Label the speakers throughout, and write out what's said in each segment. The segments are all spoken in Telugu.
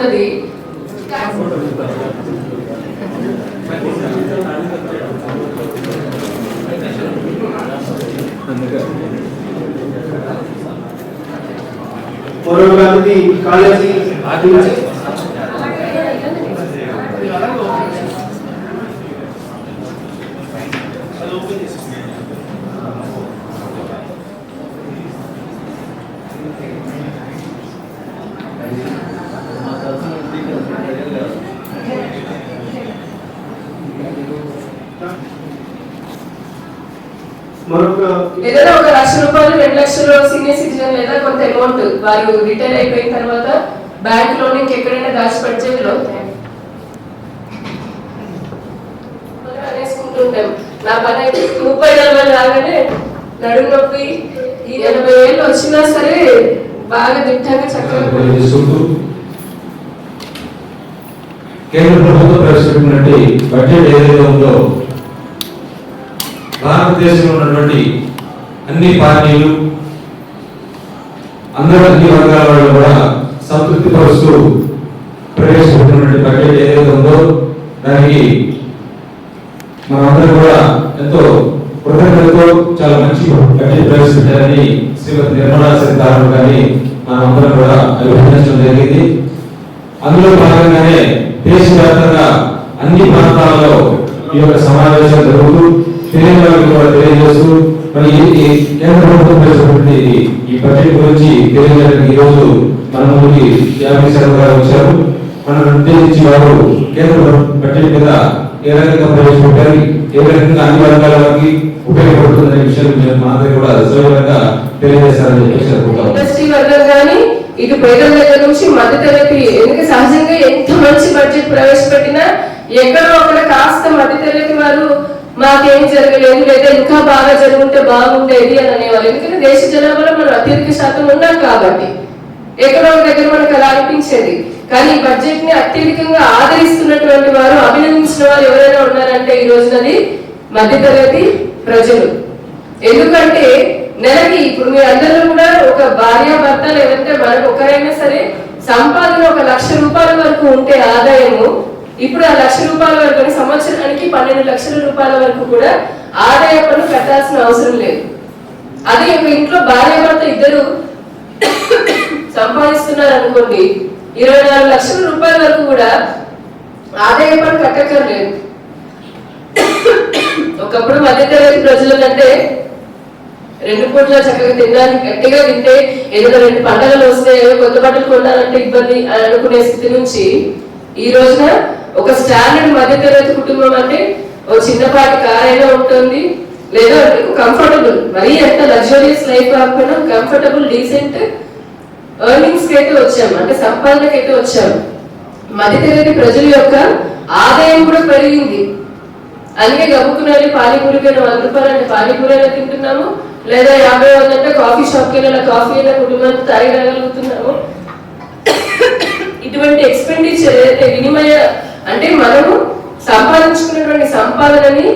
Speaker 1: ఉన్నది.
Speaker 2: కాలేజీ
Speaker 1: ఏదైనా ఒక ₹1,00,000 2 లక్షలు సీనియర్ సిటిజన్ లేదా కొంత అమౌంట్ వారు రిటైర్ అయిపోయిన తర్వాత బ్యాంక్ లో ఇంకెక్కడైనా దాచిపెట్టేలో అనేసుకుంటుంటాం. నా పని అయితే 30-40 రాగానే నడుము నొప్పి 80 ఏళ్ళు వచ్చినా సరే బాగా దిట్టంగా చక్కగా
Speaker 3: కేంద్ర ప్రభుత్వం ప్రవేశపెట్టినటువంటి బడ్జెట్ ఏదైతే ఉందో భారతదేశంలో ఉన్నటువంటి అన్ని పార్టీలు అన్ని వర్గాల వాళ్ళు కూడా సంతృప్తి పరుస్తూ ప్రవేశపెట్టినటువంటి బడ్జెట్ ఏదైతే ఉందో దానికి మనందరం కూడా ఎంతో కృతజ్ఞతతో చాలా మంచి బడ్జెట్ ప్రవేశపెట్టారని శ్రీమతి నిర్మలా సీతారామన్ గారిని మనందరం కూడా అభినందించడం జరిగింది. అందులో భాగంగానే దేశవ్యాప్తంగా అన్ని ప్రాంతాలలో ఈ యొక్క సమావేశాలు జరుగుతూ తెలియజేస్తూ మరి కేంద్ర ప్రభుత్వం ప్రవేశపెట్టిన ఈ బడ్జెట్ గురించి తెలియజేయడానికి ఈ రోజు మన ముందుకి యాభై శాతం గారు వచ్చారు. మనం ఉద్దేశించి వారు కేంద్ర బడ్జెట్ మీద ఏ రకంగా ప్రవేశపెట్టారు, ఏ రకంగా అన్ని వర్గాల వారికి ఉపయోగపడుతుందనే విషయాలు మనందరికీ కూడా సవివరంగా తెలియజేస్తారని చెప్పేసి అనుకుంటాం.
Speaker 1: ఇండస్ట్రీ వర్గం కానీ ఇటు పేదల దగ్గర నుంచి మధ్యతరగతి ఎందుకంటే సహజంగా ఎంత మంచి బడ్జెట్ ప్రవేశపెట్టినా ఎక్కడో అక్కడ కాస్త మధ్యతరగతి వారు మాకేం జరగలేదు లేదా ఇంకా బాగా జరుగుంటే బాగుండేది అని అనేవాళ్ళు. ఎందుకంటే దేశ జనాభాలో మనం అత్యధిక శాతం ఉన్నాం కాబట్టి ఎక్కడో దగ్గర మనకు అలా అనిపించేది. కానీ ఈ బడ్జెట్ ని అత్యధికంగా ఆదరిస్తున్నటువంటి వారు అభినందించిన వారు ఎవరైనా ఉన్నారంటే ఈ రోజునది మధ్యతరగతి ప్రజలు. ఎందుకంటే నెలకి ఇప్పుడు మీ అందరూ కూడా ఒక భార్యాభర్త లేదంటే మనకు ఒకరైనా సరే సంపాదన ఒక ₹1,00,000 వరకు ఉంటే ఆదాయము ఇప్పుడు ఆ ₹1,00,000 వరకు సంవత్సరానికి ₹12 లక్షల వరకు కూడా ఆదాయ పన్ను కట్టాల్సిన అవసరం లేదు. అదే ఒక ఇంట్లో భార్యాభర్త ఇద్దరు సంపాదిస్తున్నారు అనుకోండి ₹24 లక్షల వరకు కూడా ఆదాయ పన్ను కట్టక్కర్లేదు. ఒకప్పుడు మధ్యతరగతి ప్రజల కంటే 2 పూట్ల చక్కగా తినడానికి గట్టిగా తింటే ఏదైనా 2 పండుగలు వస్తే కొత్త బట్టలు కొనాలంటే ఇబ్బంది అని అనుకునే స్థితి నుంచి ఈ రోజున ఒక స్టాండర్డ్ మధ్యతరగతి కుటుంబం అంటే ఒక చిన్నపాటి కార్ అయినా ఉంటుంది లేదా కంఫర్టబుల్ మరీ ఎంత లగ్జరియస్ లైఫ్ కాకపోయినా కంఫర్టబుల్ డీసెంట్ ఎర్నింగ్స్ కి అయితే వచ్చాము, అంటే సంపాదనకి అయితే వచ్చాము. మధ్యతరగతి ప్రజల యొక్క ఆదాయం కూడా పెరిగింది. అందుకే గబుక్కుని పానీపూరికి ₹100 అంటే పానీపూరి అయినా తింటున్నాము లేదా 50 అంటే కాఫీ షాప్కి వెళ్ళిన కాఫీ అయినా కుటుంబానికి తాగగలుగుతున్నాము. ఇటువంటి ఎక్స్పెండిచర్ ఏదైతే వినిమయ అంటే మనము సంపాదించుకున్నటువంటి సంపాదనని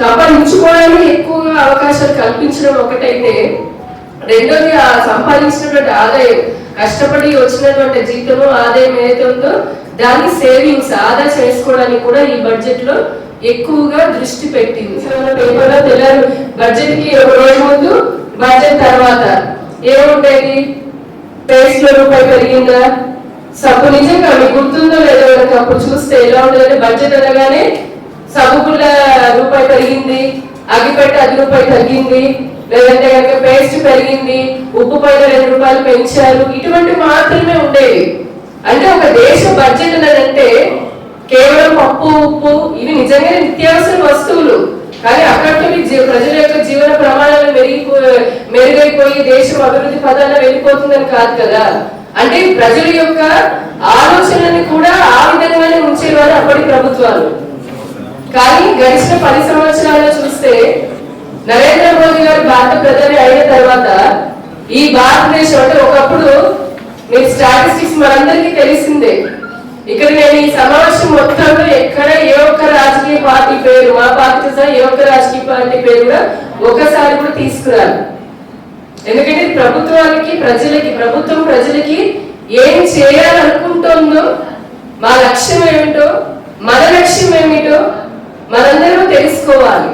Speaker 1: సంపాదించుకోవడానికి ఎక్కువగా అవకాశాలు కల్పించడం ఒకటైతే, రెండోది ఆ సంపాదించినటువంటి ఆదాయం కష్టపడి వచ్చినటువంటి జీతము ఆదాయం ఏదైతే ఉందో దాన్ని సేవింగ్స్ ఆదా చేసుకోవడానికి కూడా ఈ బడ్జెట్ లో ఎక్కువగా దృష్టి పెట్టింది. పేపర్లో తెలియదు బడ్జెట్ కి ఒక రోజు ముందు బడ్జెట్ తర్వాత ఏముంటేది పేస్ట్ లో రూపాయి పెరిగిందా, సబ్బు నిజంగా మీకు గుర్తుందో లేదో కనుక అప్పుడు చూస్తే ఎలా ఉండదంటే బడ్జెట్ అనగానే సబ్బు పుల్ల రూపాయి పెరిగింది, అగ్గిపెట్టె ₹10 తగ్గింది, లేదంటే కనుక పేస్ట్ పెరిగింది, ఉప్పు పైన ₹2 పెంచారు, ఇటువంటి మాత్రమే ఉండేవి. అంటే ఒక దేశ బడ్జెట్ అంటే కేవలం పప్పు ఉప్పు ఇవి నిజంగానే నిత్యావసర వస్తువులు, కానీ అక్కడికి ప్రజల యొక్క జీవన ప్రమాణాలు మెరుగైపోయి దేశం అభివృద్ధి పదాన వెళ్ళిపోతుందని కాదు కదా. అంటే ప్రజల యొక్క ఆలోచనని కూడా ఆ విధంగానే ఉంచేవారు అప్పటి ప్రభుత్వాలు. కానీ గడిచిన 10 సంవత్సరాల్లో చూస్తే నరేంద్ర మోదీ గారు భారత ప్రధాని అయిన తర్వాత ఈ భారతదేశం అంటే ఒకప్పుడు మీ స్టాటిస్టిక్స్ మనందరికీ తెలిసిందే. ఇక్కడ నేను ఈ సమావేశం మొత్తంలో ఎక్కడ ఏ ఒక్క రాజకీయ పార్టీ పేరు మా పార్టీ సహా ఏ ఒక్క రాజకీయ పార్టీ పేరు కూడా ఒకసారి కూడా తీసుకురాలి. ఎందుకంటే ప్రభుత్వానికి ప్రజలకి ప్రభుత్వం ప్రజలకి ఏం చేయాలనుకుంటున్నారు అనుకుంటుందో, మా లక్ష్యం ఏమిటో, మన లక్ష్యం ఏమిటో మనందరూ తెలుసుకోవాలి.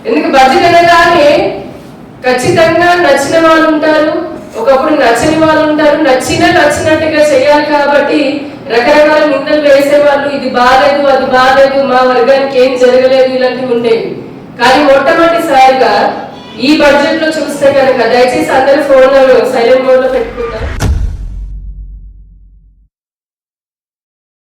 Speaker 1: ఎందుకు బడ్జెట్ అనగానే ఖచ్చితంగా నచ్చిన వాళ్ళు ఉంటారు, ఒకప్పుడు నచ్చని వాళ్ళు ఉంటారు. నచ్చినట్టుగా చేయాలి కాబట్టి రకరకాల నిందలు వేసే వాళ్ళు, ఇది బాగాలేదు, అది బాగాలేదు, మా వర్గానికి ఏం జరగలేదు, ఇలాంటివి ఉండేవి. కానీ మొట్టమొదటిసారిగా ఈ బడ్జెట్ లో చూస్తే కనుక, దయచేసి అందరూ ఫోన్ సైలెంట్ మోడ్ లో పెట్టుకుంటారు.